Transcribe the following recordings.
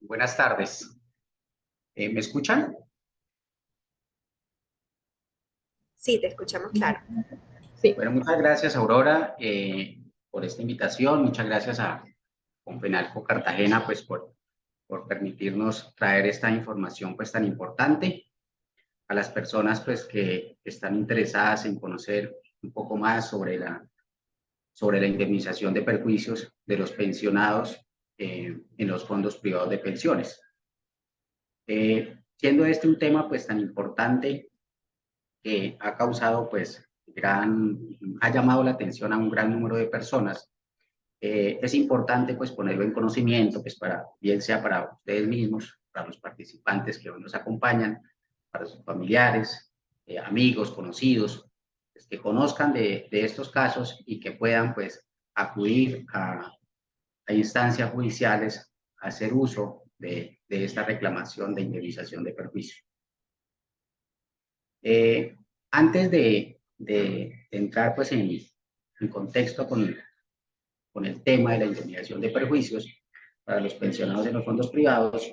Buenas tardes. ¿Me escuchan? Sí, te escuchamos claro. Sí. Bueno, muchas gracias, Aurora, por esta invitación. Muchas gracias a Confenalco Cartagena, pues, por permitirnos traer esta información, pues, tan importante a las personas, pues, que están interesadas en conocer un poco más sobre la indemnización de perjuicios de los pensionados en los fondos privados de pensiones. Siendo este un tema, pues, tan importante, que ha causado, pues, ha llamado la atención a un gran número de personas. Es importante, pues, ponerlo en conocimiento, pues, bien sea para ustedes mismos, para los participantes que hoy nos acompañan, para sus familiares, amigos, conocidos, pues, que conozcan de estos casos y que puedan, pues, acudir a instancias judiciales a hacer uso de esta reclamación de indemnización de perjuicio. Antes de entrar, pues, en contexto con el tema de la indemnización de perjuicios para los pensionados en los fondos privados,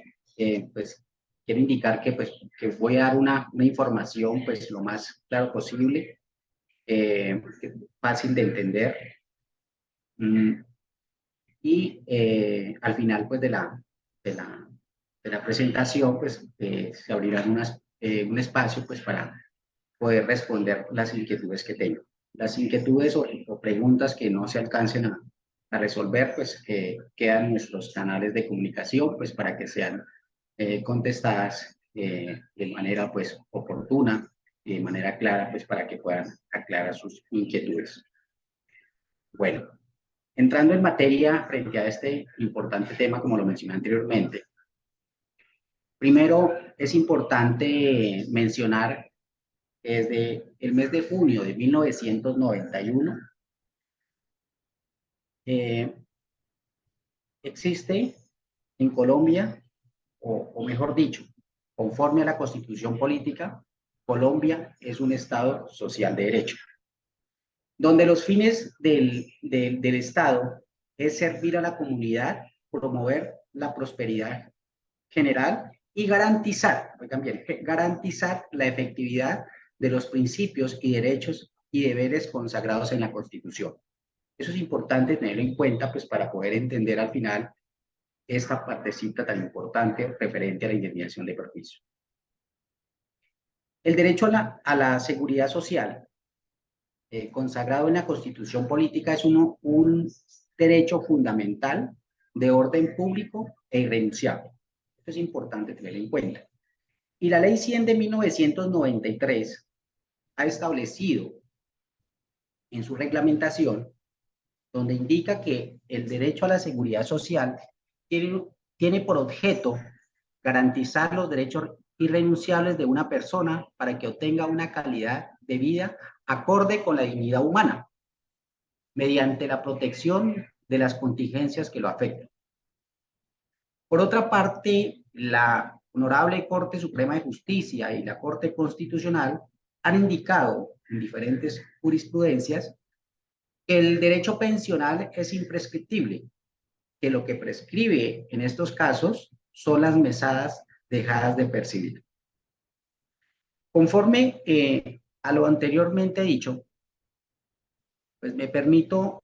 pues quiero indicar que voy a dar una información, pues, lo más claro posible, fácil de entender, y al final, pues, de la, de la presentación, pues, se abrirán un espacio, pues, para poder responder las inquietudes que tengo. Las inquietudes o preguntas que no se alcancen a resolver, pues, quedan en nuestros canales de comunicación, pues, para que sean contestadas de manera, pues, oportuna y de manera clara, pues, para que puedan aclarar sus inquietudes. Bueno, entrando en materia frente a este importante tema, como lo mencioné anteriormente, primero es importante mencionar que desde el mes de junio de 1991 existe en Colombia, o mejor dicho, conforme a la Constitución Política, Colombia es un Estado social de derecho, donde los fines del Estado es servir a la comunidad, promover la prosperidad general y garantizar, oigan bien, garantizar la efectividad de los principios y derechos y deberes consagrados en la Constitución. Eso es importante tenerlo en cuenta, pues, para poder entender al final esta partecita tan importante referente a la indemnización de perjuicio. El derecho a la seguridad social, consagrado en la Constitución Política, es un derecho fundamental de orden público e irrenunciable. Esto es importante tener en cuenta. Y la Ley 100 de 1993 ha establecido en su reglamentación, donde indica que el derecho a la seguridad social tiene por objeto garantizar los derechos irrenunciables de una persona para que obtenga una calidad de vida acorde con la dignidad humana, mediante la protección de las contingencias que lo afectan. Por otra parte, la Honorable Corte Suprema de Justicia y la Corte Constitucional han indicado en diferentes jurisprudencias que el derecho pensional es imprescriptible, que lo que prescribe en estos casos son las mesadas dejadas de percibir. Conforme a lo anteriormente dicho, pues me permito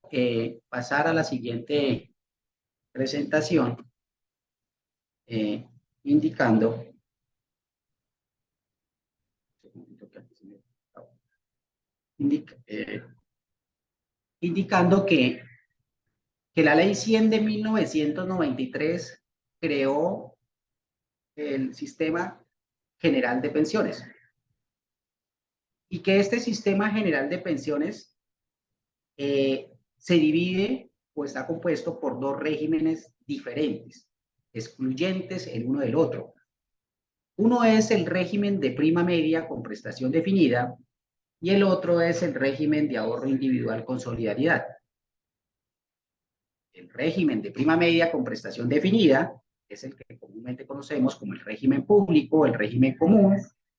pasar a la siguiente presentación, indicando, indicando que la Ley 100 de 1993 creó el Sistema General de Pensiones, y que este Sistema General de Pensiones se divide o está compuesto por dos regímenes diferentes, excluyentes el uno del otro. Uno es el régimen de prima media con prestación definida y el otro es el régimen de ahorro individual con solidaridad. El régimen de prima media con prestación definida es el que comúnmente conocemos como el régimen público, el régimen común,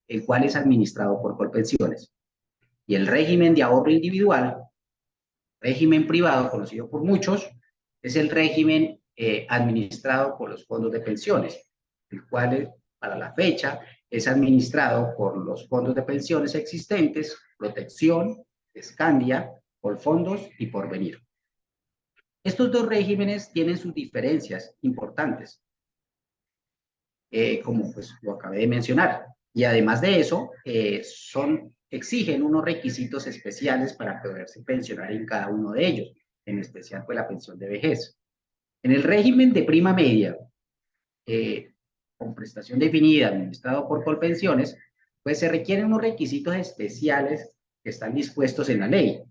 el cual es administrado por Colpensiones. Y el régimen de ahorro individual, régimen privado conocido por muchos, es el régimen administrado por los fondos de pensiones, el cual para la fecha es administrado por los fondos de pensiones existentes, Protección, Escandia, Colfondos y Porvenir. Estos dos regímenes tienen sus diferencias importantes, como pues lo acabé de mencionar. Y además de eso, exigen unos requisitos especiales para poderse pensionar en cada uno de ellos, en especial pues la pensión de vejez. En el régimen de prima media, con prestación definida, administrado por Colpensiones, pues se requieren unos requisitos especiales que están dispuestos en la ley.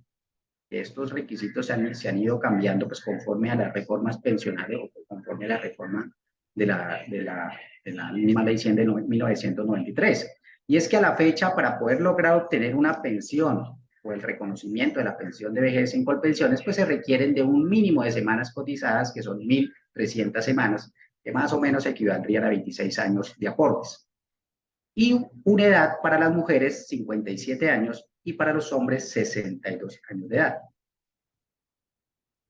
Estos requisitos se han ido cambiando pues conforme a las reformas pensionales o conforme a la reforma de la misma ley 100 de 1993. Y es que a la fecha, para poder lograr obtener una pensión o el reconocimiento de la pensión de vejez en Colpensiones, pues se requieren de un mínimo de semanas cotizadas, que son 1.300 semanas, que más o menos equivaldrían a 26 años de aportes. Y una edad para las mujeres, 57 años, y para los hombres, 62 años de edad.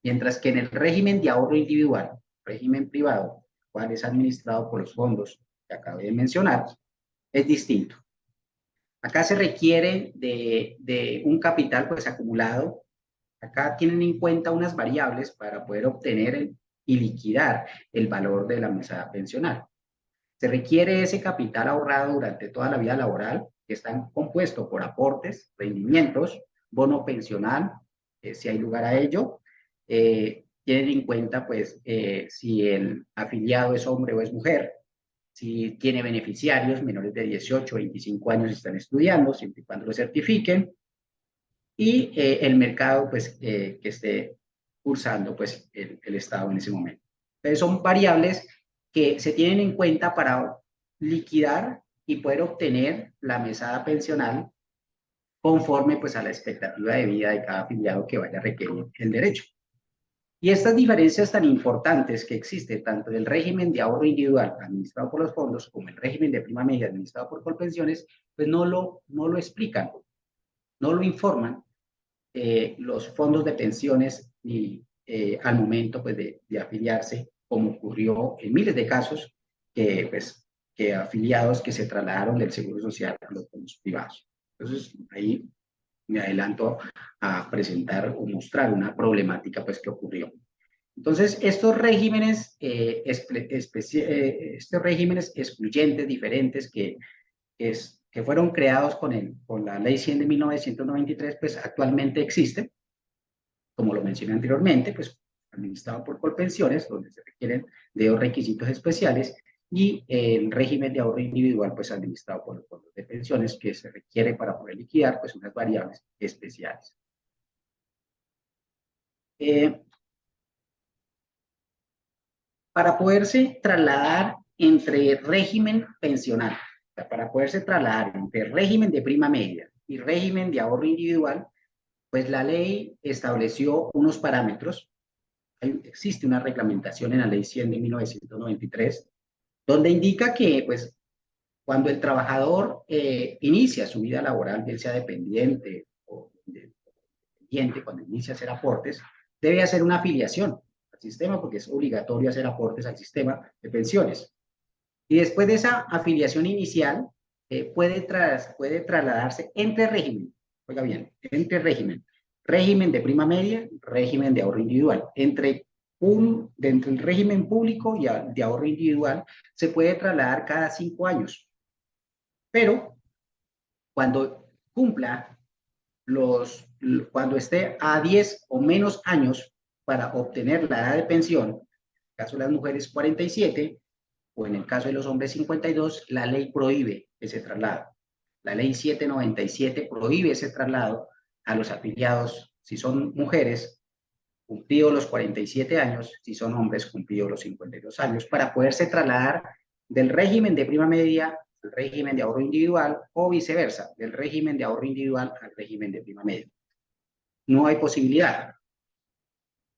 Mientras que en el régimen de ahorro individual, régimen privado, cual es administrado por los fondos que acabé de mencionar, es distinto. Acá se requiere de un capital pues acumulado. Acá tienen en cuenta unas variables para poder obtener y liquidar el valor de la mesada pensional. Se requiere ese capital ahorrado durante toda la vida laboral, que está compuesto por aportes, rendimientos, bono pensional, si hay lugar a ello. Tienen en cuenta, pues, si el afiliado es hombre o es mujer, si tiene beneficiarios menores de 18 o 25 años están estudiando, siempre y cuando lo certifiquen, y el mercado, pues, que esté cursando, pues, el Estado en ese momento. Entonces, son variables que se tienen en cuenta para liquidar y poder obtener la mesada pensional conforme pues a la expectativa de vida de cada afiliado que vaya a requerir el derecho. Y estas diferencias tan importantes que existen tanto en el régimen de ahorro individual administrado por los fondos como el régimen de prima media administrado por Colpensiones, pues no lo explican, no lo informan los fondos de pensiones y al momento pues de afiliarse, como ocurrió en miles de casos que afiliados que se trasladaron del Seguro Social a los fondos privados. Entonces, ahí me adelanto a presentar o mostrar una problemática pues que ocurrió. Entonces, estos regímenes excluyentes, diferentes, que fueron creados con la Ley 100 de 1993, pues actualmente existen, como lo mencioné anteriormente, pues administrado por Colpensiones, donde se requieren de dos requisitos especiales, y el régimen de ahorro individual, pues administrado por los fondos de pensiones, que se requiere para poder liquidar, pues unas variables especiales. Para poderse trasladar entre régimen pensional, o sea, para poderse trasladar entre régimen de prima media y régimen de ahorro individual, pues la ley estableció unos parámetros. Existe una reglamentación en la ley 100 de 1993, donde indica que pues cuando el trabajador inicia su vida laboral, bien sea dependiente o independiente, cuando inicia a hacer aportes, debe hacer una afiliación al sistema, porque es obligatorio hacer aportes al sistema de pensiones. Y después de esa afiliación inicial, puede trasladarse entre régimen, oiga bien, entre régimen de prima media, régimen de ahorro individual. Entre el régimen público y de ahorro individual se puede trasladar cada 5 años. Pero cuando cuando esté a 10 o menos años para obtener la edad de pensión, en el caso de las mujeres 47, o en el caso de los hombres 52, la ley prohíbe ese traslado. La ley 797 prohíbe ese traslado a los afiliados, si son mujeres, cumplidos los 47 años, si son hombres, cumplidos los 52 años, para poderse trasladar del régimen de prima media al régimen de ahorro individual o viceversa, del régimen de ahorro individual al régimen de prima media. No hay posibilidad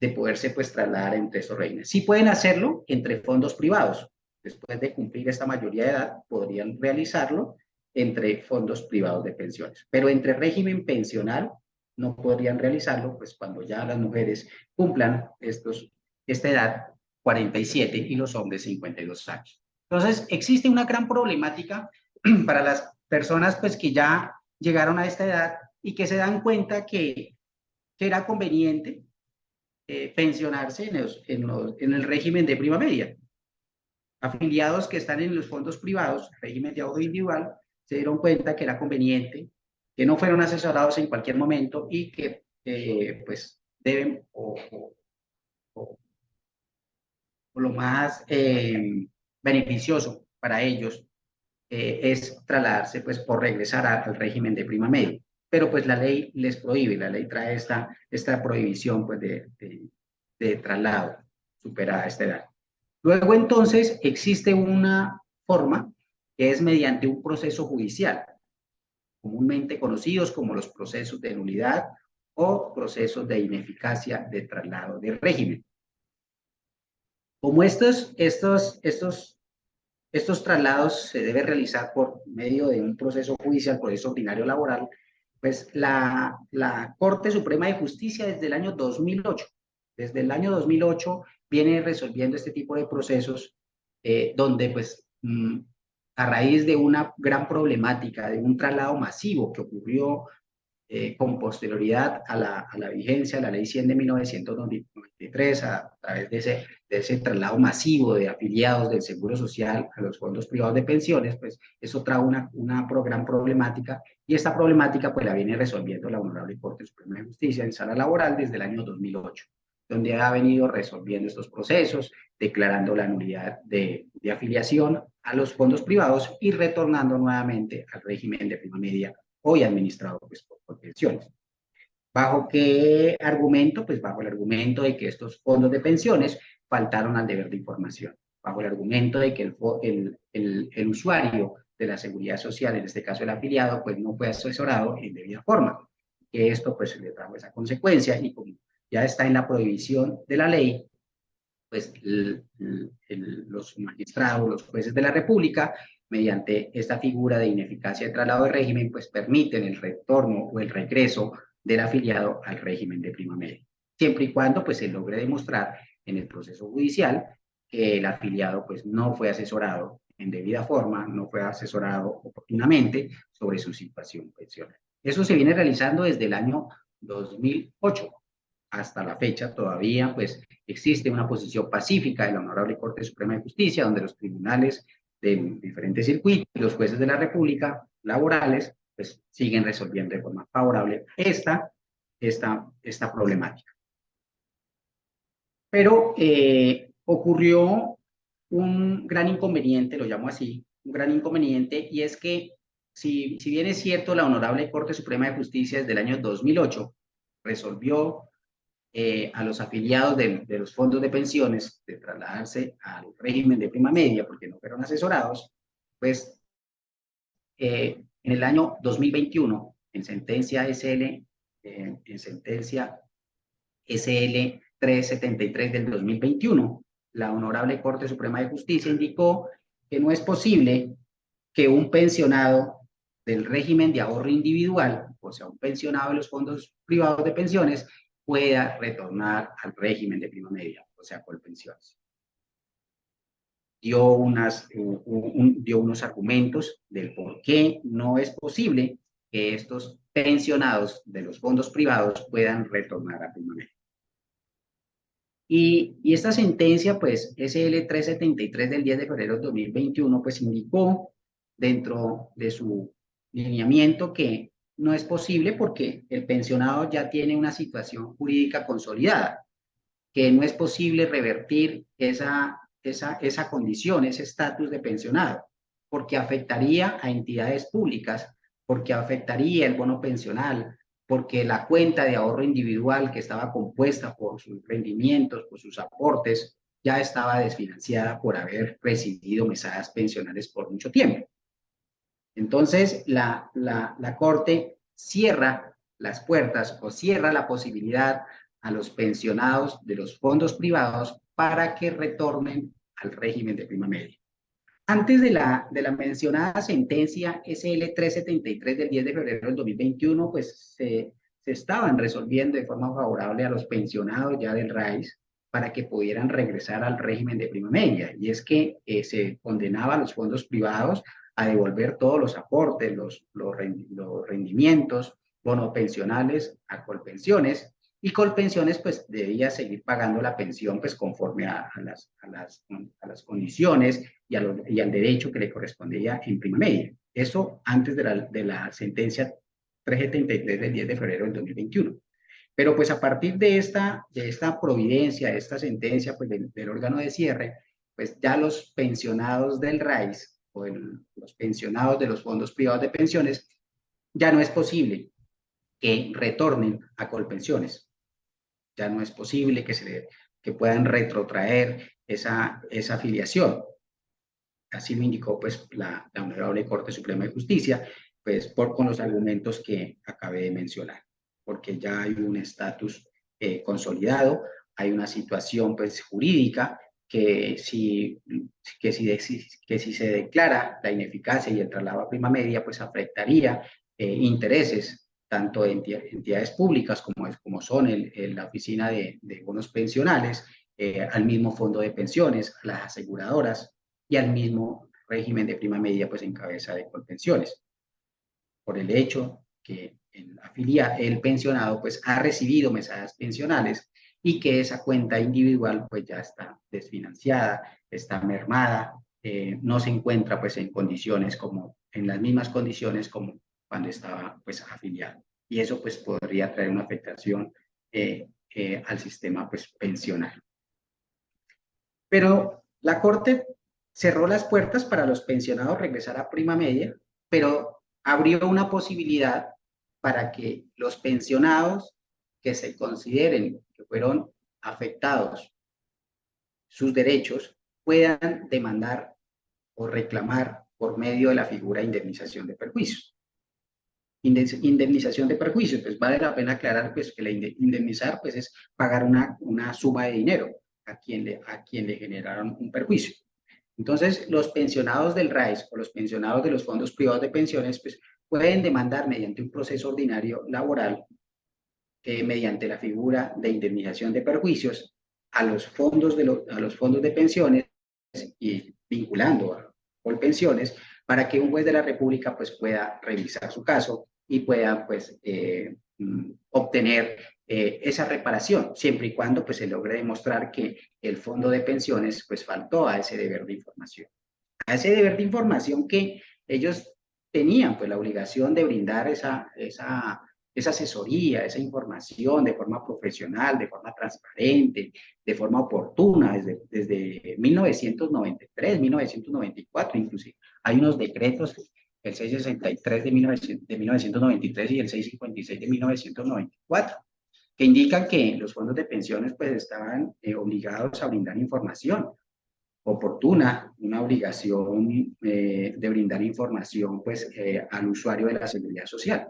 de poderse pues trasladar entre estos regímenes. Sí pueden hacerlo entre fondos privados. Después de cumplir esta mayoría de edad, podrían realizarlo entre fondos privados de pensiones. Pero entre régimen pensional no podrían realizarlo, pues cuando ya las mujeres cumplan esta edad, 47 y los hombres 52 años. Entonces, existe una gran problemática para las personas pues, que ya llegaron a esta edad y que se dan cuenta que era conveniente pensionarse en el régimen de prima media. Afiliados que están en los fondos privados, régimen de ahorro individual, se dieron cuenta que era conveniente, que no fueron asesorados en cualquier momento y que pues deben o lo más beneficioso para ellos es trasladarse pues por regresar al régimen de prima media. Pero pues la ley les prohíbe, la ley trae esta prohibición pues de traslado superada esta edad. Luego entonces existe una forma que es mediante un proceso judicial, comúnmente conocidos como los procesos de nulidad o procesos de ineficacia de traslado de régimen. Como estos traslados se deben realizar por medio de un proceso judicial, proceso ordinario laboral, pues la Corte Suprema de Justicia desde el año 2008, viene resolviendo este tipo de procesos donde pues a raíz de una gran problemática, de un traslado masivo que ocurrió con posterioridad a la vigencia de la Ley 100 de 1993, a través de ese traslado masivo de afiliados del Seguro Social a los fondos privados de pensiones, pues eso trae una gran problemática, y esta problemática pues la viene resolviendo la Honorable Corte Suprema de Justicia en sala laboral desde el año 2008, donde ha venido resolviendo estos procesos, declarando la nulidad de afiliación a los fondos privados y retornando nuevamente al régimen de prima media hoy administrado pues, por pensiones. ¿Bajo qué argumento? Pues bajo el argumento de que estos fondos de pensiones faltaron al deber de información, bajo el argumento de que el usuario de la seguridad social, en este caso el afiliado, pues no fue asesorado en debida forma, que esto pues le trajo esa consecuencia, y como ya está en la prohibición de la ley, pues los magistrados, los jueces de la República, mediante esta figura de ineficacia de traslado de régimen, pues permiten el retorno o el regreso del afiliado al régimen de prima media, siempre y cuando pues se logre demostrar en el proceso judicial que el afiliado pues no fue asesorado en debida forma, no fue asesorado oportunamente sobre su situación pensional. Eso se viene realizando desde el año 2008 hasta la fecha. Todavía pues existe una posición pacífica de la Honorable Corte Suprema de Justicia, donde los tribunales de diferentes circuitos y los jueces de la República laborales pues siguen resolviendo de forma favorable esta problemática. Pero ocurrió un gran inconveniente, lo llamo así, un gran inconveniente, y es que si bien es cierto, la Honorable Corte Suprema de Justicia desde el año 2008 resolvió a los afiliados de los fondos de pensiones de trasladarse al régimen de prima media porque no fueron asesorados, pues en el año 2021, en sentencia SL 373 del 2021, la Honorable Corte Suprema de Justicia indicó que no es posible que un pensionado del régimen de ahorro individual, o sea, un pensionado de los fondos privados de pensiones, pueda retornar al régimen de prima media, o sea, Colpensiones. Dio unos argumentos del por qué no es posible que estos pensionados de los fondos privados puedan retornar a prima media. Y esta sentencia, pues, SL 373 del 10 de febrero de 2021, pues indicó dentro de su lineamiento que no es posible porque el pensionado ya tiene una situación jurídica consolidada, que no es posible revertir esa condición, ese estatus de pensionado, porque afectaría a entidades públicas, porque afectaría el bono pensional, porque la cuenta de ahorro individual que estaba compuesta por sus rendimientos, por sus aportes, ya estaba desfinanciada por haber recibido mesadas pensionales por mucho tiempo. Entonces, la Corte cierra las puertas o cierra la posibilidad a los pensionados de los fondos privados para que retornen al régimen de prima media. Antes de la mencionada sentencia SL 373 del 10 de febrero del 2021, pues se estaban resolviendo de forma favorable a los pensionados ya del RAIS, para que pudieran regresar al régimen de prima media, y es que se condenaba a los fondos privados a devolver todos los aportes, los rendimientos bonopensionales a Colpensiones, y Colpensiones pues debía seguir pagando la pensión pues conforme a las condiciones y al derecho que le correspondía en prima media. Eso antes de la sentencia 373 del 10 de febrero del 2021. Pero pues a partir de esta providencia, de esta sentencia pues del órgano de cierre, pues ya los pensionados del RAIS o los pensionados de los fondos privados de pensiones, ya no es posible que retornen a Colpensiones. Ya no es posible que puedan retrotraer esa afiliación. Así lo indicó pues la Honorable Corte Suprema de Justicia, pues con los argumentos que acabé de mencionar, porque ya hay un estatus consolidado, hay una situación pues jurídica que si se declara la ineficacia y el traslado a prima media, pues afectaría intereses tanto de entidades públicas como son la oficina de bonos pensionales, al mismo fondo de pensiones, las aseguradoras, y al mismo régimen de prima media pues en cabeza de Colpensiones, por el hecho que el pensionado pues ha recibido mesadas pensionales y que esa cuenta individual pues ya está desfinanciada, está mermada, no se encuentra pues en las mismas condiciones como cuando estaba pues afiliado. Y eso pues podría traer una afectación al sistema pues pensional. Pero la Corte cerró las puertas para los pensionados regresar a prima media, pero abrió una posibilidad para que los pensionados que se consideren que fueron afectados sus derechos puedan demandar o reclamar por medio de la figura de indemnización de perjuicios. Indemnización de perjuicios, pues vale la pena aclarar pues, que indemnizar pues, es pagar una suma de dinero a quien le generaron un perjuicio. Entonces, los pensionados del RAIS o los pensionados de los fondos privados de pensiones pues, pueden demandar mediante un proceso ordinario laboral, mediante la figura de indemnización de perjuicios, a los fondos de pensiones y vinculando a Colpensiones para que un juez de la República pues, pueda revisar su caso y pueda pues, obtener esa reparación, siempre y cuando pues, se logre demostrar que el fondo de pensiones pues, faltó a ese deber de información. A ese deber de información que ellos tenían pues, la obligación de brindar esa asesoría, esa información de forma profesional, de forma transparente, de forma oportuna, desde 1993, 1994 inclusive. Hay unos decretos, el 663 de 1993 y el 656 de 1994, que indican que los fondos de pensiones pues estaban obligados a brindar información oportuna, una obligación de brindar información pues al usuario de la seguridad social.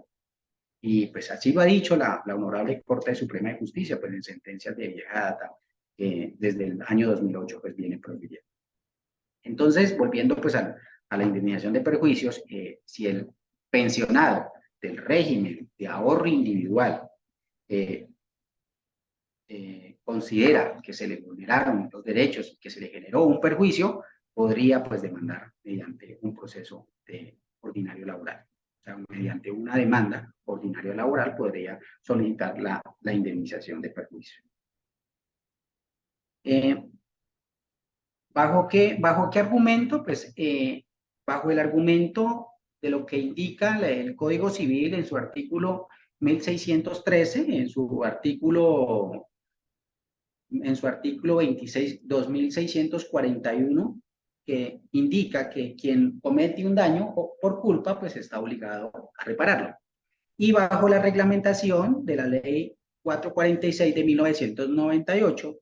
Y pues así lo ha dicho la Honorable Corte Suprema de Justicia, pues en sentencias de vieja data, desde el año 2008 pues viene prohibido. Entonces, volviendo pues a la indemnización de perjuicios, si el pensionado del régimen de ahorro individual considera que se le vulneraron los derechos, que se le generó un perjuicio, podría pues demandar mediante un proceso ordinario laboral. O sea, mediante una demanda ordinaria laboral podría solicitar la indemnización de perjuicio. ¿Bajo qué argumento? Pues bajo el argumento de lo que indica el Código Civil en su artículo 1613, en su artículo 26, 2641, que indica que quien comete un daño por culpa, pues está obligado a repararlo. Y bajo la reglamentación de la ley 446 de 1998,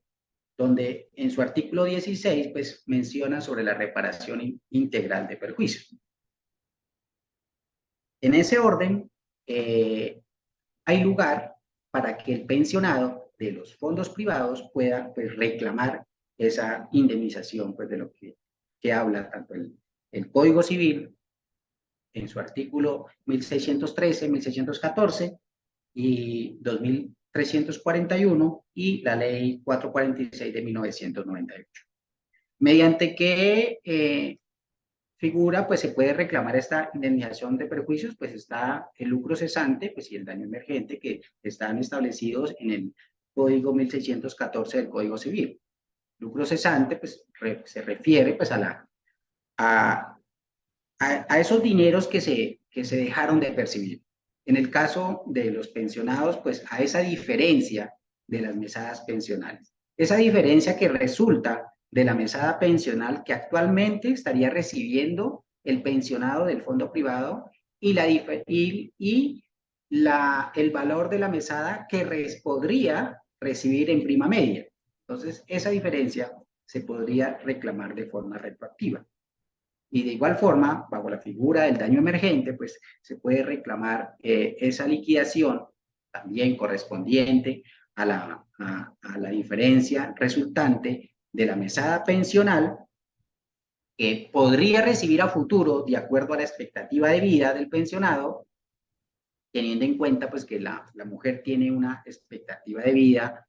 donde en su artículo 16, pues menciona sobre la reparación integral de perjuicios. En ese orden, hay lugar para que el pensionado de los fondos privados pueda pues, reclamar esa indemnización pues, de lo que habla tanto el Código Civil en su artículo 1613, 1614 y 2013 341 y la ley 446 de 1998. Mediante qué figura, pues se puede reclamar esta indemnización de perjuicios, pues está el lucro cesante, pues y el daño emergente que están establecidos en el Código 1614 del Código Civil. Lucro cesante, pues se refiere pues a esos dineros que se dejaron de percibir. En el caso de los pensionados, pues a esa diferencia de las mesadas pensionales. Esa diferencia que resulta de la mesada pensional que actualmente estaría recibiendo el pensionado del fondo privado y, el valor de la mesada que podría recibir en prima media. Entonces, esa diferencia se podría reclamar de forma retroactiva. Y de igual forma, bajo la figura del daño emergente, pues se puede reclamar esa liquidación también correspondiente a la diferencia resultante de la mesada pensional que podría recibir a futuro de acuerdo a la expectativa de vida del pensionado, teniendo en cuenta pues que la mujer tiene una expectativa de vida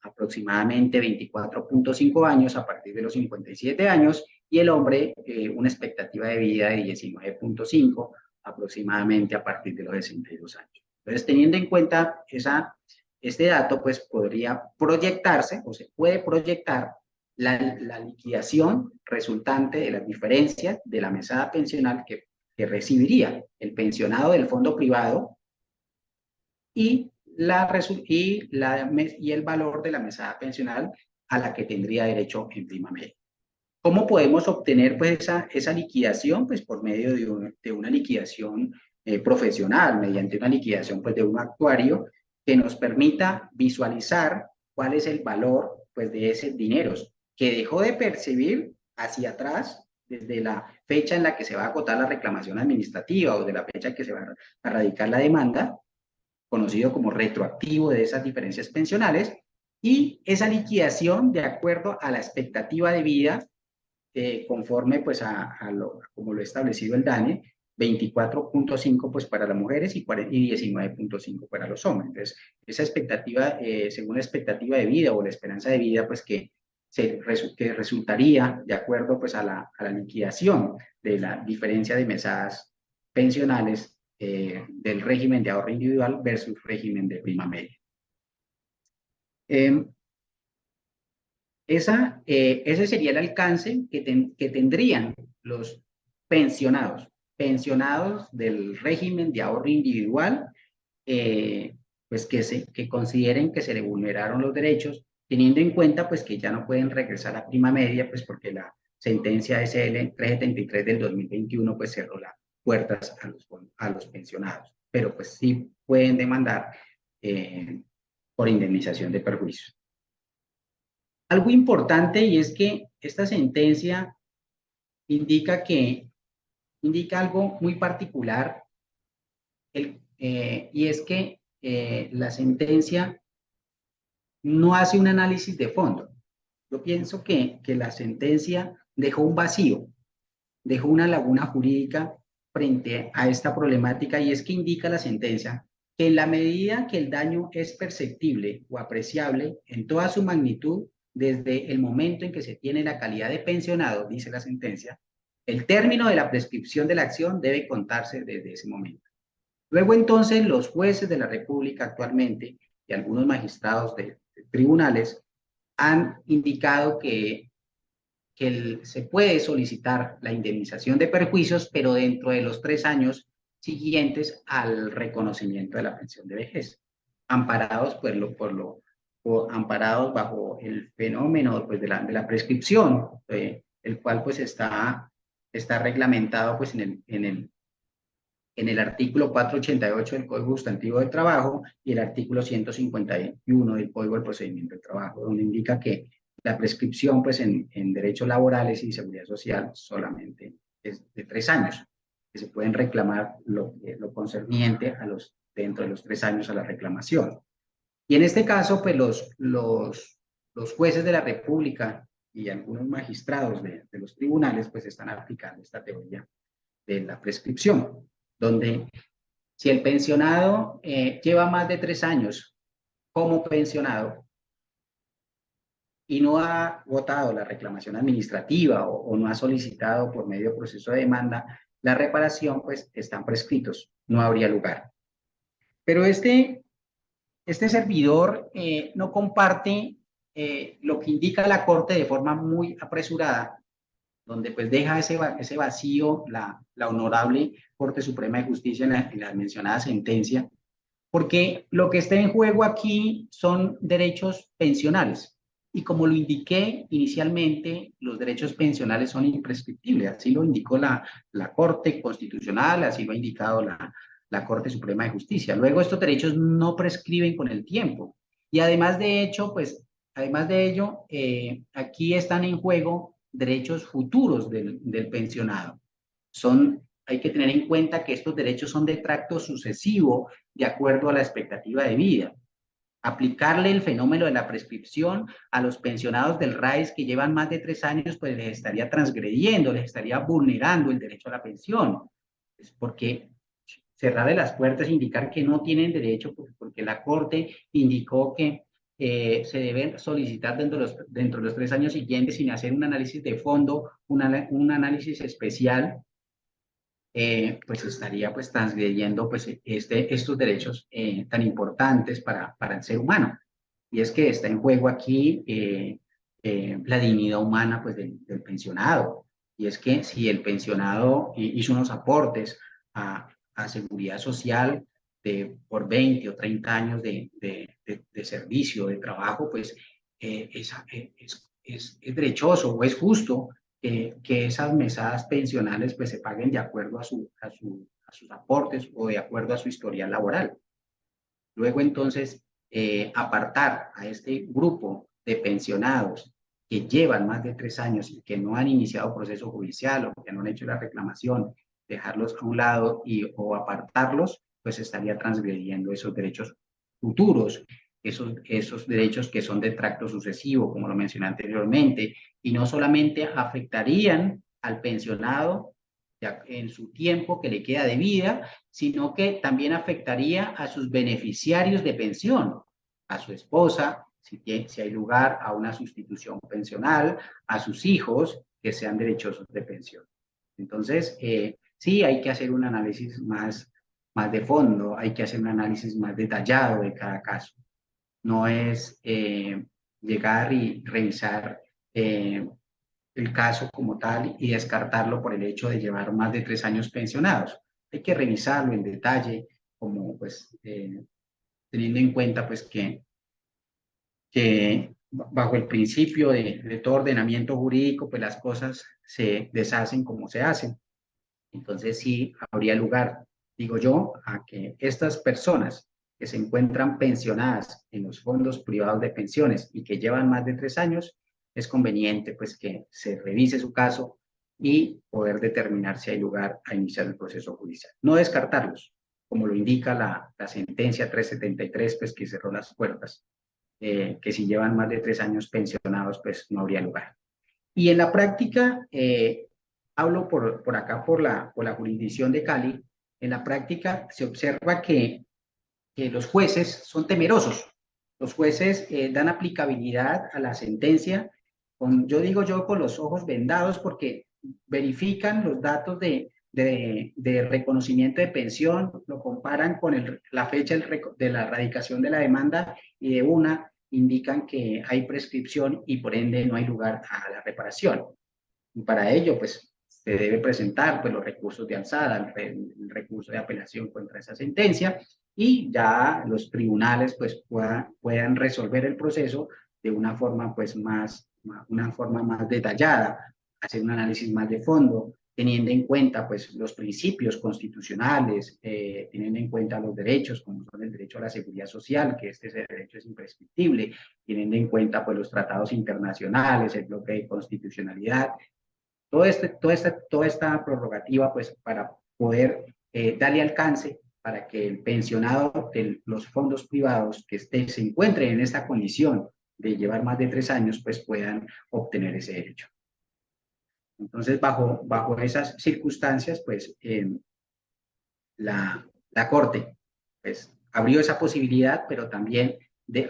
aproximadamente 24.5 años a partir de los 57 años y el hombre una expectativa de vida de 19.5 aproximadamente a partir de los 62 años. Entonces, teniendo en cuenta este dato, pues podría proyectarse o se puede proyectar la liquidación resultante de las diferencias de la mesada pensional que recibiría el pensionado del fondo privado y, y el valor de la mesada pensional a la que tendría derecho en prima media. ¿Cómo podemos obtener pues esa liquidación? Pues por medio de una liquidación profesional, mediante una liquidación pues de un actuario que nos permita visualizar cuál es el valor pues de ese dinero que dejó de percibir hacia atrás desde la fecha en la que se va a agotar la reclamación administrativa o de la fecha en que se va a radicar la demanda, conocido como retroactivo de esas diferencias pensionales, y esa liquidación de acuerdo a la expectativa de vida conforme pues como lo ha establecido el DANE, 24.5 pues para las mujeres y 19.5 para los hombres. Entonces, esa expectativa, según la expectativa de vida o la esperanza de vida, pues que resultaría de acuerdo pues a la liquidación de la diferencia de mesadas pensionales del régimen de ahorro individual versus régimen de prima media. Ese sería el alcance que tendrían los pensionados del régimen de ahorro individual, pues que consideren que se le vulneraron los derechos, teniendo en cuenta pues que ya no pueden regresar a prima media, pues porque la sentencia SL 373 del 2021 pues cerró las puertas a los pensionados, pero pues sí pueden demandar por indemnización de perjuicios. Algo importante y es que esta sentencia indica algo muy particular y es que la sentencia no hace un análisis de fondo. Yo pienso que la sentencia dejó un vacío, dejó una laguna jurídica frente a esta problemática y es que indica la sentencia que en la medida que el daño es perceptible o apreciable en toda su magnitud, desde el momento en que se tiene la calidad de pensionado, dice la sentencia, el término de la prescripción de la acción debe contarse desde ese momento. Luego entonces los jueces de la República actualmente y algunos magistrados de tribunales han indicado que se puede solicitar la indemnización de perjuicios, pero dentro de los 3 años siguientes al reconocimiento de la pensión de vejez, amparados amparados bajo el fenómeno pues, de la prescripción, el cual pues está reglamentado pues en el artículo 488 del Código Sustantivo del Trabajo y el artículo 151 del Código del Procedimiento del Trabajo, donde indica que la prescripción pues en derechos laborales y seguridad social solamente es de 3 años, que se pueden reclamar lo concerniente dentro de los 3 años a la reclamación. Y en este caso, pues los jueces de la República y algunos magistrados de los tribunales pues están aplicando esta teoría de la prescripción, donde si el pensionado lleva más de 3 años como pensionado y no ha votado la reclamación administrativa o no ha solicitado por medio de proceso de demanda la reparación, pues están prescritos, no habría lugar. Pero este servidor no comparte lo que indica la Corte de forma muy apresurada, donde pues deja ese vacío la honorable Corte Suprema de Justicia en la mencionada sentencia, porque lo que está en juego aquí son derechos pensionales. Y como lo indiqué inicialmente, los derechos pensionales son imprescriptibles, así lo indicó la Corte Constitucional, así lo ha indicado la Corte Suprema de Justicia. Luego, estos derechos no prescriben con el tiempo. Y además de hecho, pues, además de ello, aquí están en juego derechos futuros del pensionado. Hay que tener en cuenta que estos derechos son de tracto sucesivo de acuerdo a la expectativa de vida. Aplicarle el fenómeno de la prescripción a los pensionados del RAIS que llevan más de 3 años, pues les estaría transgrediendo, les estaría vulnerando el derecho a la pensión. Es porque cerrarle las puertas e indicar que no tienen derecho, porque la Corte indicó que se deben solicitar dentro de los 3 años siguientes sin hacer un análisis de fondo, un análisis especial, pues estaría pues transgrediendo pues estos derechos tan importantes para el ser humano. Y es que está en juego aquí la dignidad humana pues del pensionado. Y es que si el pensionado hizo unos aportes a seguridad social por 20 o 30 años de servicio, de trabajo, pues es derechoso o es justo que esas mesadas pensionales pues se paguen de acuerdo a sus aportes o de acuerdo a su historial laboral. Luego entonces apartar a este grupo de pensionados que llevan más de 3 años y que no han iniciado proceso judicial o que no han hecho la reclamación, dejarlos a un lado o apartarlos, pues estaría transgrediendo esos derechos futuros, esos derechos que son de tracto sucesivo, como lo mencioné anteriormente, y no solamente afectarían al pensionado en su tiempo que le queda de vida, sino que también afectaría a sus beneficiarios de pensión, a su esposa, si hay lugar a una sustitución pensional, a sus hijos que sean derechosos de pensión. Entonces, sí hay que hacer un análisis más de fondo, hay que hacer un análisis más detallado de cada caso. No es llegar y revisar el caso como tal y descartarlo por el hecho de llevar más de 3 años pensionados. Hay que revisarlo en detalle, como pues teniendo en cuenta pues que bajo el principio de todo ordenamiento jurídico, pues las cosas se deshacen como se hacen. Entonces sí habría lugar, digo yo, a que estas personas que se encuentran pensionadas en los fondos privados de pensiones y que llevan más de 3 años, es conveniente pues que se revise su caso y poder determinar si hay lugar a iniciar el proceso judicial. No descartarlos, como lo indica la sentencia 373, pues que cerró las puertas, que si llevan más de 3 años pensionados, pues no habría lugar. Y en la práctica, hablo por acá, por la jurisdicción de Cali, en la práctica se observa que los jueces son temerosos. Los jueces dan aplicabilidad a la sentencia, yo digo yo, con los ojos vendados, porque verifican los datos de reconocimiento de pensión, lo comparan con la fecha de la radicación de la demanda y de una indican que hay prescripción y por ende no hay lugar a la reparación. Y para ello, pues, se debe presentar pues, los recursos de alzada, el recurso de apelación contra esa sentencia y ya los tribunales pues, puedan resolver el proceso de una forma, pues, una forma más detallada, hacer un análisis más de fondo, teniendo en cuenta pues, los principios constitucionales, teniendo en cuenta los derechos, como son el derecho a la seguridad social, que ese derecho es imprescriptible, teniendo en cuenta pues, los tratados internacionales, el bloque de constitucionalidad, toda esta prerrogativa, pues, para poder darle alcance para que el pensionado de los fondos privados que se encuentren en esta condición de llevar más de 3 años, pues puedan obtener ese derecho. Entonces, bajo esas circunstancias, pues, la Corte pues, abrió esa posibilidad, pero también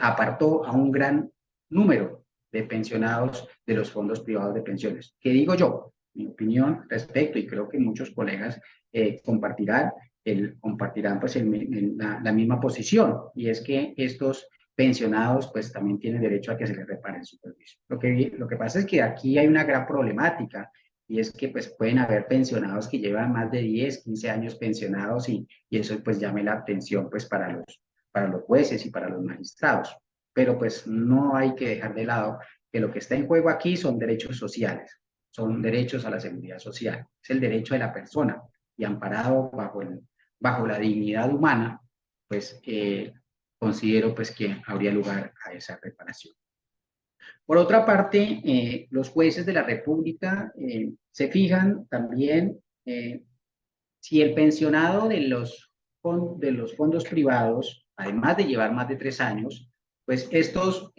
apartó a un gran número de pensionados de los fondos privados de pensiones. ¿Qué digo yo? Mi opinión respecto, y creo que muchos colegas compartirán pues la misma posición, y es que estos pensionados pues también tienen derecho a que se les repare el superviso. Lo que pasa es que aquí hay una gran problemática, y es que pues pueden haber pensionados que llevan más de 10, 15 años pensionados, y eso pues llame la atención pues para los jueces y para los magistrados. Pero pues no hay que dejar de lado que lo que está en juego aquí son derechos sociales, son derechos a la seguridad social, es el derecho de la persona, y amparado bajo la dignidad humana, pues considero pues que habría lugar a esa reparación. Por otra parte, los jueces de la República se fijan también si el pensionado de los fondos privados, además de llevar más de 3 años, pues estos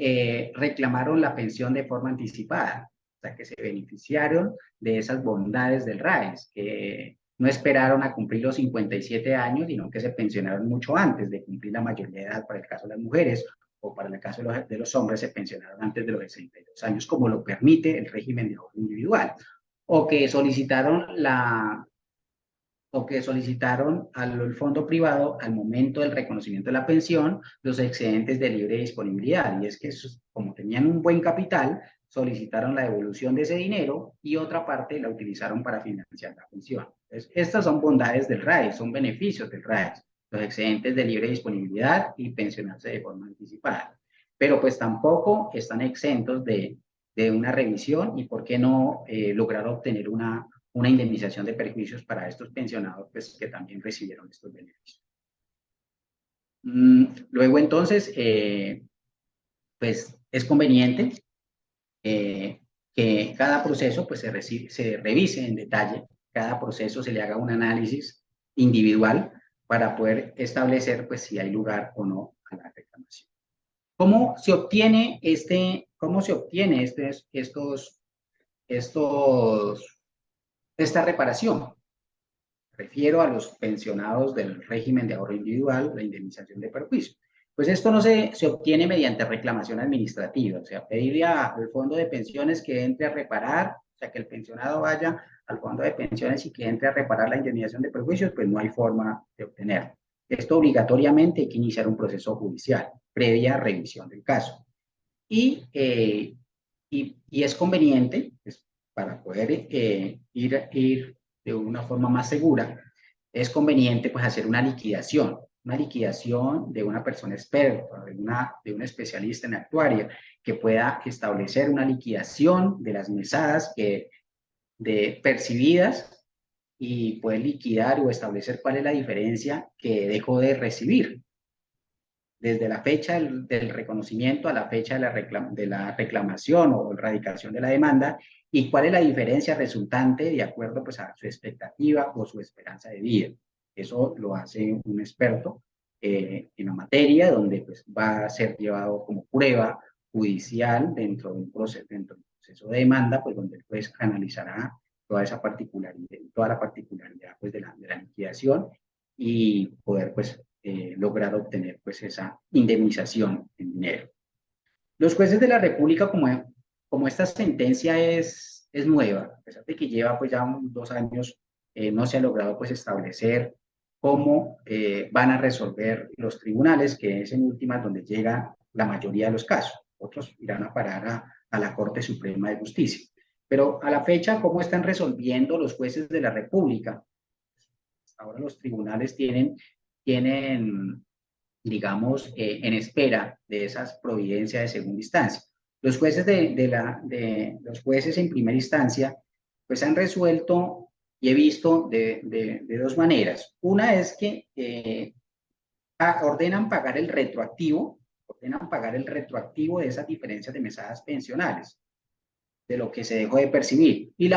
reclamaron la pensión de forma anticipada, o sea, que se beneficiaron de esas bondades del RAES, que no esperaron a cumplir los 57 años, sino que se pensionaron mucho antes de cumplir la mayoría de edad para el caso de las mujeres, o para el caso de los hombres se pensionaron antes de los 62 años, como lo permite el régimen de ahorro individual, o que solicitaron al fondo privado al momento del reconocimiento de la pensión los excedentes de libre disponibilidad, y es que como tenían un buen capital, solicitaron la devolución de ese dinero y otra parte la utilizaron para financiar la pensión. Entonces, estas son bondades del RAES, son beneficios del RAES, los excedentes de libre disponibilidad y pensionarse de forma anticipada. Pero pues tampoco están exentos de una revisión, y por qué no lograr obtener una indemnización de perjuicios para estos pensionados pues, que también recibieron estos beneficios. Luego, entonces, pues es conveniente que cada proceso pues, se revise en detalle, cada proceso se le haga un análisis individual para poder establecer pues, si hay lugar o no a la reclamación. ¿Cómo se obtiene esta reparación? Refiero a los pensionados del régimen de ahorro individual, la indemnización de perjuicio. Pues esto no se obtiene mediante reclamación administrativa, o sea, pedirle al fondo de pensiones que entre a reparar, o sea, que el pensionado vaya al fondo de pensiones y que entre a reparar la indemnización de perjuicios, pues no hay forma de obtenerlo. Esto obligatoriamente hay que iniciar un proceso judicial, previa revisión del caso. Y es conveniente, pues, para poder ir de una forma más segura, es conveniente pues hacer una liquidación de una persona experta, de un especialista en actuaria, que pueda establecer una liquidación de las mesadas percibidas, y poder liquidar o establecer cuál es la diferencia que dejó de recibir desde la fecha del reconocimiento a la fecha de la reclamación o erradicación de la demanda, y cuál es la diferencia resultante de acuerdo pues, a su expectativa o su esperanza de vida. Eso lo hace un experto en la materia, donde pues, va a ser llevado como prueba judicial dentro de un proceso de demanda, pues, donde el juez analizará toda esa particularidad, pues, de la liquidación, y poder pues, lograr obtener pues, esa indemnización en dinero. Los jueces de la República, como esta sentencia es nueva, a pesar de que lleva pues, ya 2 años, no se ha logrado pues, establecer cómo van a resolver los tribunales, que es en últimas donde llega la mayoría de los casos. Otros irán a parar a la Corte Suprema de Justicia. Pero a la fecha, ¿cómo están resolviendo los jueces de la República? Ahora los tribunales tienen digamos, en espera de esas providencias de segunda instancia. Los jueces los jueces en primera instancia, pues han resuelto, y he visto de 2 maneras. Una es que ordenan pagar el retroactivo de esas diferencias de mesadas pensionales, de lo que se dejó de percibir. Y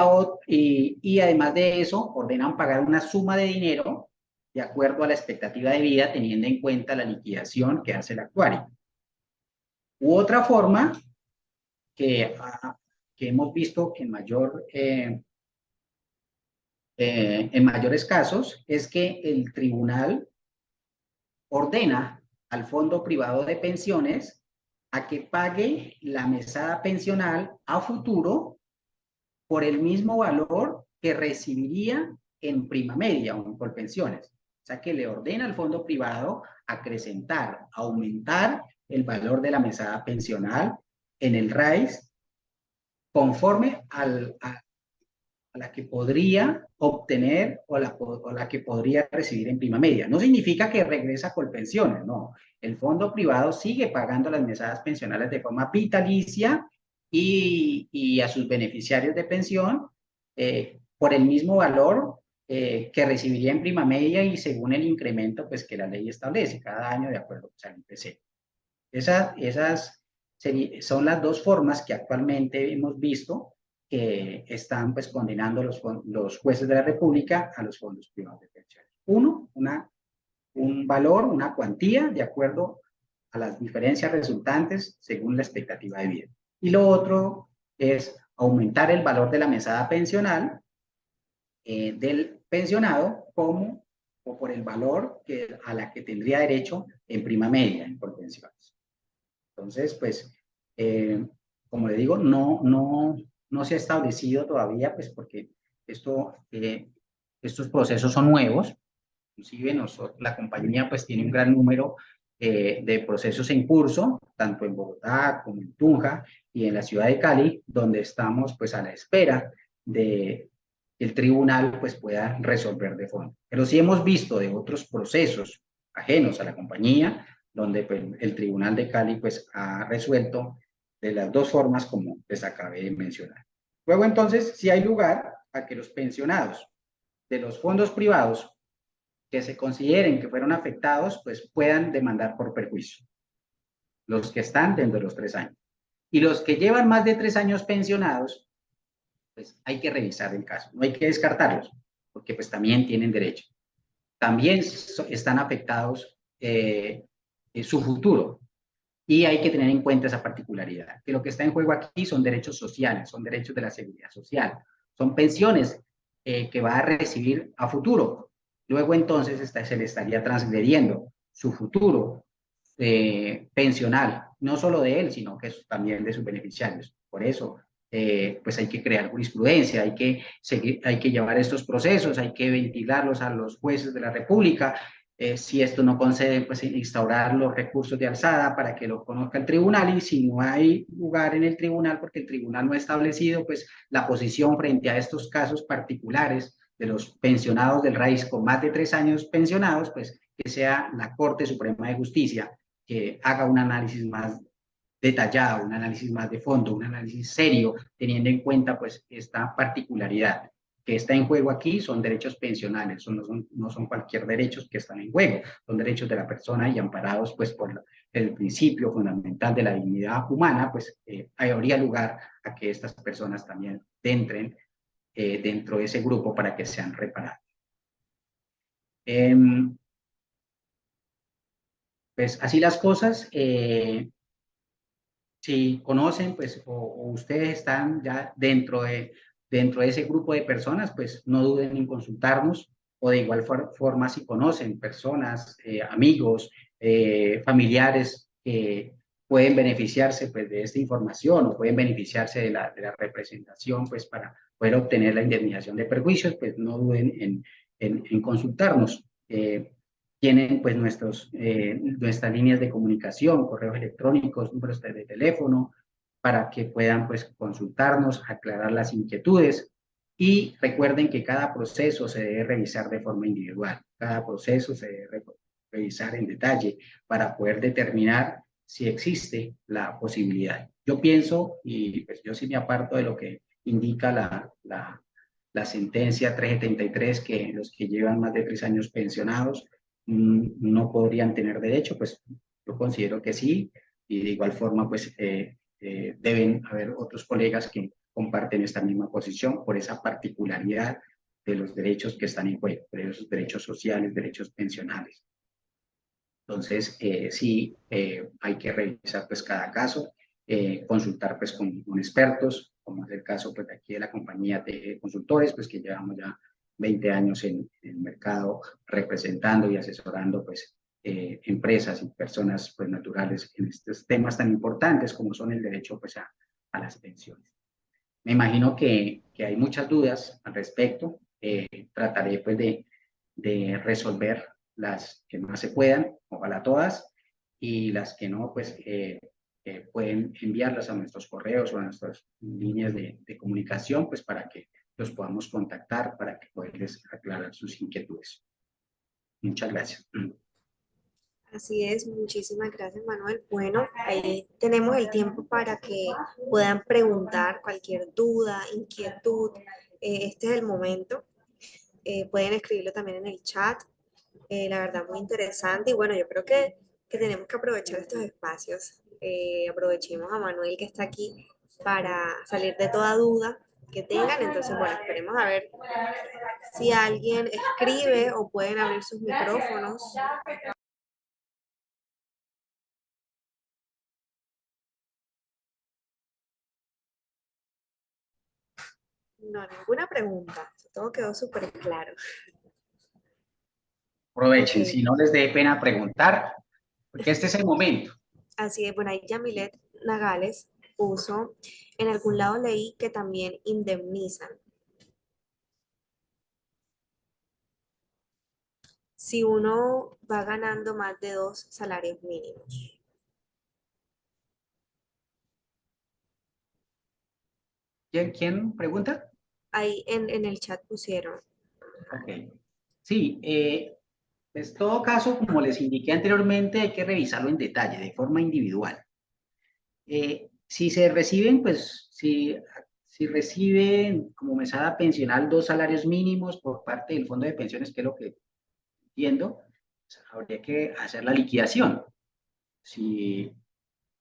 además de eso, ordenan pagar una suma de dinero de acuerdo a la expectativa de vida, teniendo en cuenta la liquidación que hace el actuario. U otra forma que hemos visto en mayores casos, es que el tribunal ordena al fondo privado de pensiones a que pague la mesada pensional a futuro por el mismo valor que recibiría en prima media o en Colpensiones. O sea, que le ordena al fondo privado acrecentar, aumentar el valor de la mesada pensional en el RAIS conforme a la que podría obtener o la que podría recibir en prima media. No significa que regresa con pensiones, no. El fondo privado sigue pagando las mesadas pensionales de forma vitalicia y a sus beneficiarios de pensión por el mismo valor que recibiría en prima media y según el incremento pues, que la ley establece cada año de acuerdo pues, al IPC. Esas son las dos formas que actualmente hemos visto que están pues condenando los jueces de la República a los fondos privados de pensiones. Uno, un valor, una cuantía de acuerdo a las diferencias resultantes según la expectativa de vida. Y lo otro es aumentar el valor de la mesada pensional del pensionado como o por el valor a la que tendría derecho en prima media por pensiones. Entonces, pues, como le digo, no se ha establecido todavía, pues, porque estos procesos son nuevos. Inclusive la compañía, pues, tiene un gran número de procesos en curso, tanto en Bogotá como en Tunja y en la ciudad de Cali, donde estamos, pues, a la espera de que el tribunal, pues, pueda resolver de fondo. Pero sí hemos visto de otros procesos ajenos a la compañía, donde pues, el Tribunal de Cali pues, ha resuelto de las dos formas como les acabé de mencionar. Luego entonces, si hay lugar a que los pensionados de los fondos privados que se consideren que fueron afectados, pues puedan demandar por perjuicio. Los que están dentro de los 3 años. Y los que llevan más de 3 años pensionados, pues hay que revisar el caso. No hay que descartarlos, porque pues también tienen derecho. También están afectados su futuro. Y hay que tener en cuenta esa particularidad, que lo que está en juego aquí son derechos sociales, son derechos de la seguridad social, son pensiones que va a recibir a futuro. Luego entonces se le estaría transgrediendo su futuro pensional, no solo de él, sino que también de sus beneficiarios. Por eso, pues hay que crear jurisprudencia, hay que llevar estos procesos, hay que ventilarlos a los jueces de la República. Si esto no concede, pues instaurar los recursos de alzada para que lo conozca el tribunal y si no hay lugar en el tribunal, porque el tribunal no ha establecido pues la posición frente a estos casos particulares de los pensionados del RAIS con más de 3 años pensionados, pues que sea la Corte Suprema de Justicia que haga un análisis más detallado, un análisis más de fondo, un análisis serio, teniendo en cuenta pues esta particularidad que está en juego aquí son derechos pensionales, no son cualquier derechos que están en juego, son derechos de la persona y amparados pues por el principio fundamental de la dignidad humana, pues habría lugar a que estas personas también entren dentro de ese grupo para que sean reparadas. Pues así las cosas, si conocen, pues, o ustedes están ya dentro de ese grupo de personas, pues no duden en consultarnos, o de igual forma, si conocen personas, amigos, familiares que pueden beneficiarse pues, de esta información o pueden beneficiarse de la representación pues, para poder obtener la indemnización de perjuicios, pues no duden en consultarnos. Tienen pues nuestras líneas de comunicación, correos electrónicos, números de teléfono, para que puedan pues consultarnos, aclarar las inquietudes y recuerden que cada proceso se debe revisar de forma individual, cada proceso se debe revisar en detalle para poder determinar si existe la posibilidad. Yo pienso, y pues yo sí me aparto de lo que indica la sentencia 373, que los que llevan más de 3 años pensionados no podrían tener derecho, pues yo considero que sí, y de igual forma, pues deben haber otros colegas que comparten esta misma posición por esa particularidad de los derechos que están en juego, de esos derechos sociales, derechos pensionales. Entonces, sí, hay que revisar pues cada caso, consultar pues con expertos, como es el caso pues de aquí de la compañía de consultores, pues que llevamos ya 20 años en el mercado representando y asesorando pues empresas y personas pues, naturales en estos temas tan importantes como son el derecho pues, a las pensiones. Me imagino que hay muchas dudas al respecto. Trataré pues, de resolver las que más se puedan, ojalá todas, y las que no, pues pueden enviarlas a nuestros correos o a nuestras líneas de comunicación, pues para que los podamos contactar, para que puedan aclarar sus inquietudes. Muchas gracias. Así es, muchísimas gracias, Manuel. Bueno, ahí tenemos el tiempo para que puedan preguntar cualquier duda, inquietud. Este es el momento. Pueden escribirlo también en el chat. La verdad, muy interesante. Y bueno, yo creo que tenemos que aprovechar estos espacios. Aprovechemos a Manuel que está aquí para salir de toda duda que tengan. Entonces, bueno, esperemos a ver si alguien escribe o pueden abrir sus micrófonos. No, ninguna pregunta. Todo quedó súper claro. Aprovechen, Ok, si no les dé pena preguntar, porque este es el momento. así es. Bueno, ahí Yamilet Nagales puso, en algún lado leí que también indemnizan si uno va ganando más de 2 salarios mínimos. ¿Quién pregunta? Ahí en el chat pusieron. Ok. Sí, pues todo caso, como les indiqué anteriormente, hay que revisarlo en detalle, de forma individual. Si se reciben, pues, si reciben como mesada pensional 2 salarios mínimos por parte del fondo de pensiones, que es lo que entiendo, pues, habría que hacer la liquidación. Si,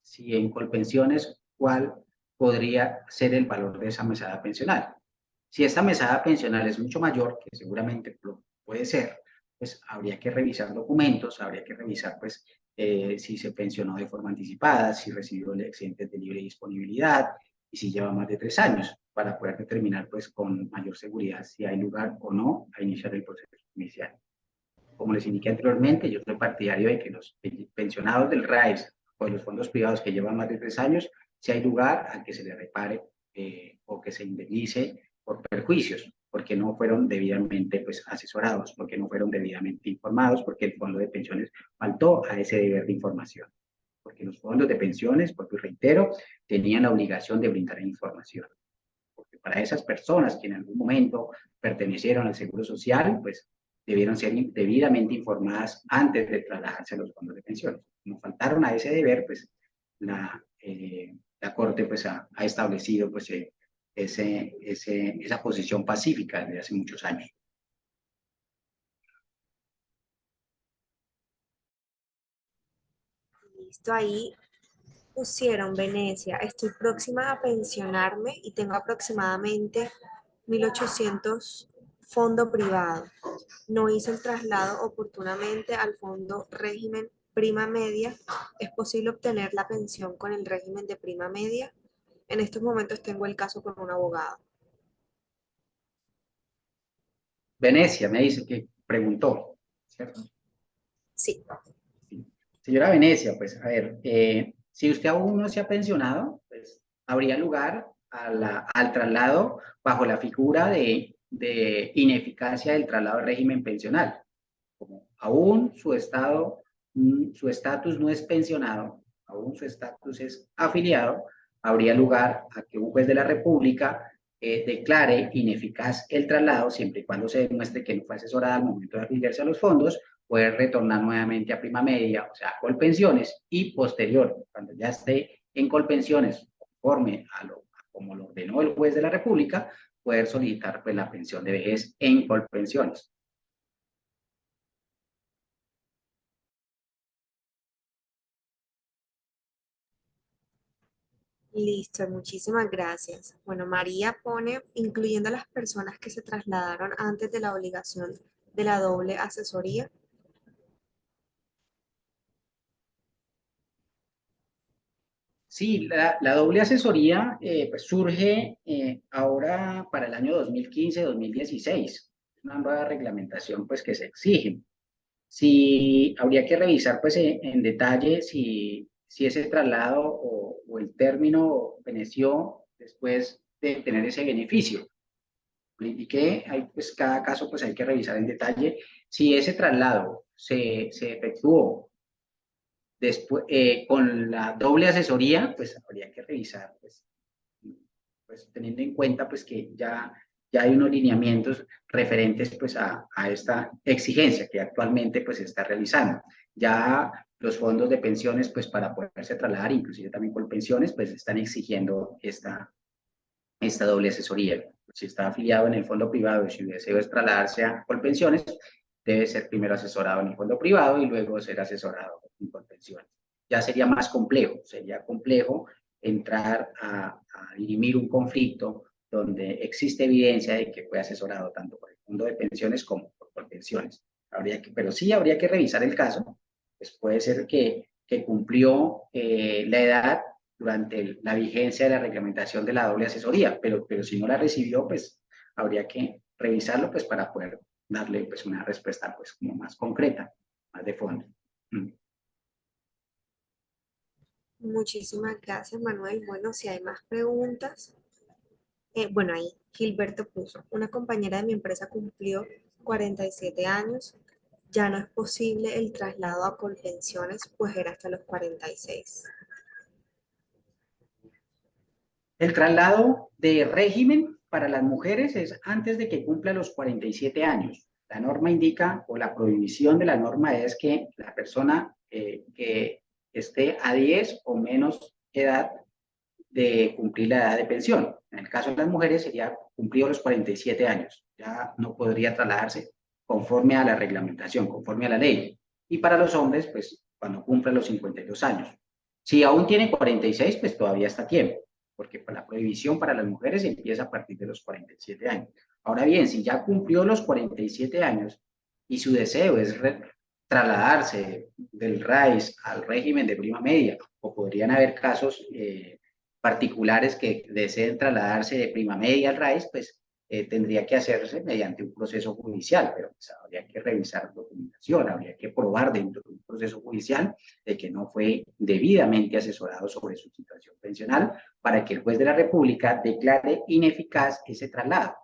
si en Colpensiones, ¿cuál podría ser el valor de esa mesada pensional? Si esta mesada pensional es mucho mayor, que seguramente puede ser, pues habría que revisar documentos, habría que revisar pues si se pensionó de forma anticipada, si recibió el excedente de libre disponibilidad y si lleva más de 3 años, para poder determinar pues con mayor seguridad si hay lugar o no a iniciar el proceso inicial. Como les indiqué anteriormente, yo soy partidario de que los pensionados del RAES o de los fondos privados que llevan más de 3 años, si hay lugar a que se les repare o que se indemnice por perjuicios, porque no fueron debidamente pues, asesorados, porque no fueron debidamente informados, porque el fondo de pensiones faltó a ese deber de información. Porque los fondos de pensiones, porque reitero, tenían la obligación de brindar información. Porque para esas personas que en algún momento pertenecieron al Seguro Social, pues debieron ser debidamente informadas antes de trasladarse a los fondos de pensiones. Como faltaron a ese deber, pues la Corte pues, ha establecido pues, esa posición pacífica desde hace muchos años. Listo, ahí pusieron Venecia. Estoy próxima a pensionarme y tengo aproximadamente 1.800 fondo privado. No hice el traslado oportunamente al fondo régimen prima media. ¿Es posible obtener la pensión con el régimen de prima media? En estos momentos tengo el caso con un abogado. Venecia me dice que preguntó, ¿cierto? Sí, Sí. Señora Venecia, pues a ver, si usted aún no se ha pensionado, pues habría lugar al traslado bajo la figura de ineficacia del traslado al régimen pensional. Como aún su estatus no es pensionado, aún su estatus es afiliado, habría lugar a que un juez de la República declare ineficaz el traslado siempre y cuando se demuestre que no fue asesorada al momento de afiliarse a los fondos, poder retornar nuevamente a prima media, o sea, a Colpensiones, y posterior, cuando ya esté en Colpensiones, conforme como lo ordenó el juez de la República, poder solicitar pues, la pensión de vejez en Colpensiones. listo, muchísimas gracias. Bueno, María pone, incluyendo a las personas que se trasladaron antes de la obligación de la doble asesoría. Sí, la doble asesoría pues surge ahora para el año 2015-2016. Una nueva reglamentación pues, que se exige. Si habría que revisar pues en detalle si ese traslado o el término benefició después de tener ese beneficio. Y que hay, pues cada caso pues hay que revisar en detalle si ese traslado se efectuó después con la doble asesoría, pues habría que revisar pues teniendo en cuenta pues que ya hay unos lineamientos referentes pues a esta exigencia que actualmente pues se está realizando. Ya los fondos de pensiones pues para poderse trasladar, inclusive también con pensiones, pues están exigiendo esta doble asesoría. Si está afiliado en el fondo privado y si desea trasladarse a Colpensiones, debe ser primero asesorado en el fondo privado y luego ser asesorado en Colpensiones. Ya sería complejo entrar a dirimir un conflicto donde existe evidencia de que fue asesorado tanto por el fondo de pensiones como por Colpensiones. Pero sí habría que revisar el caso, pues puede ser que cumplió la edad durante la vigencia de la reglamentación de la doble asesoría, pero si no la recibió, pues habría que revisarlo pues para poder darle pues una respuesta pues como más concreta, más de fondo. Muchísimas gracias, Manuel. Bueno, si hay más preguntas, bueno, ahí Gilberto puso, una compañera de mi empresa cumplió 47 años, ya no es posible el traslado a Colpensiones, pues era hasta los 46. El traslado de régimen para las mujeres es antes de que cumpla los 47 años. La norma indica, o la prohibición de la norma es que la persona que esté a 10 o menos edad de cumplir la edad de pensión. En el caso de las mujeres sería cumplido los 47 años. Ya no podría trasladarse conforme a la reglamentación, conforme a la ley. Y para los hombres, pues cuando cumpla los 52 años. Si aún tiene 46, pues todavía está a tiempo, porque la prohibición para las mujeres empieza a partir de los 47 años. Ahora bien, si ya cumplió los 47 años y su deseo es trasladarse del RAIS al régimen de prima media, o podrían haber casos particulares que deseen trasladarse de prima media al RAIS, pues tendría que hacerse mediante un proceso judicial, pero pues, habría que revisar documentación, habría que probar dentro de un proceso judicial de que no fue debidamente asesorado sobre su situación pensional para que el juez de la República declare ineficaz ese traslado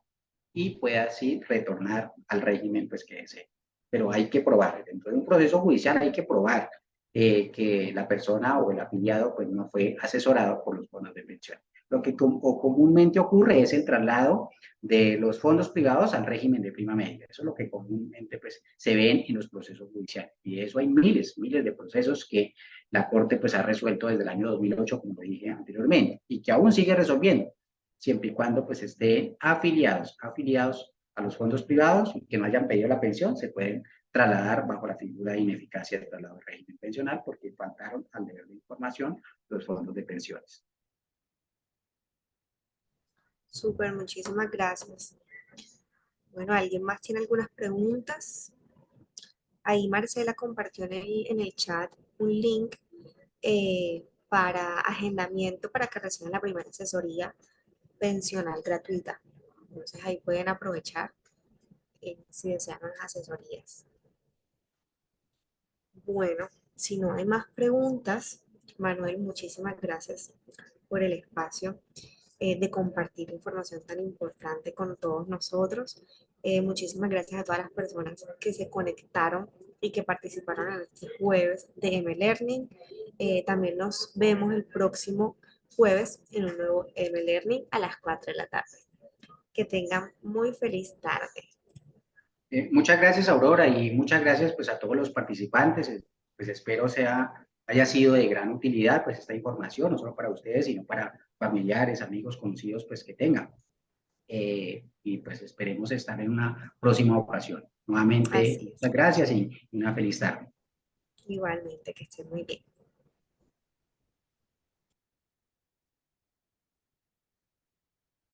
y pueda así retornar al régimen pues, que desee. Pero hay que probar, dentro de un proceso judicial hay que probar que la persona o el afiliado pues, no fue asesorado por los fondos de pensión. Lo que comúnmente ocurre es el traslado de los fondos privados al régimen de prima media. Eso es lo que comúnmente pues, se ven en los procesos judiciales. Y eso hay miles de procesos que la Corte pues, ha resuelto desde el año 2008, como dije anteriormente, y que aún sigue resolviendo, siempre y cuando pues, estén afiliados a los fondos privados y que no hayan pedido la pensión, se pueden trasladar bajo la figura de ineficacia del traslado del régimen pensional porque faltaron al deber de información los fondos de pensiones. Súper, muchísimas gracias. Bueno, ¿alguien más tiene algunas preguntas? Ahí Marcela compartió en el chat un link para agendamiento para que reciban la primera asesoría pensional gratuita. Entonces ahí pueden aprovechar si desean las asesorías. Bueno, si no hay más preguntas, Manuel, muchísimas gracias por el espacio de compartir información tan importante con todos nosotros. Muchísimas gracias a todas las personas que se conectaron y que participaron en este jueves de M-Learning. También nos vemos el próximo jueves en un nuevo M-Learning a las 4 de la tarde. Que tengan muy feliz tarde. Muchas gracias, Aurora, y muchas gracias pues, a todos los participantes. Pues espero haya sido de gran utilidad pues, esta información, no solo para ustedes, sino para familiares, amigos, conocidos pues, que tengan. Y pues esperemos estar en una próxima ocasión. Nuevamente, Así es. muchas gracias y una feliz tarde. Igualmente, que estén muy bien.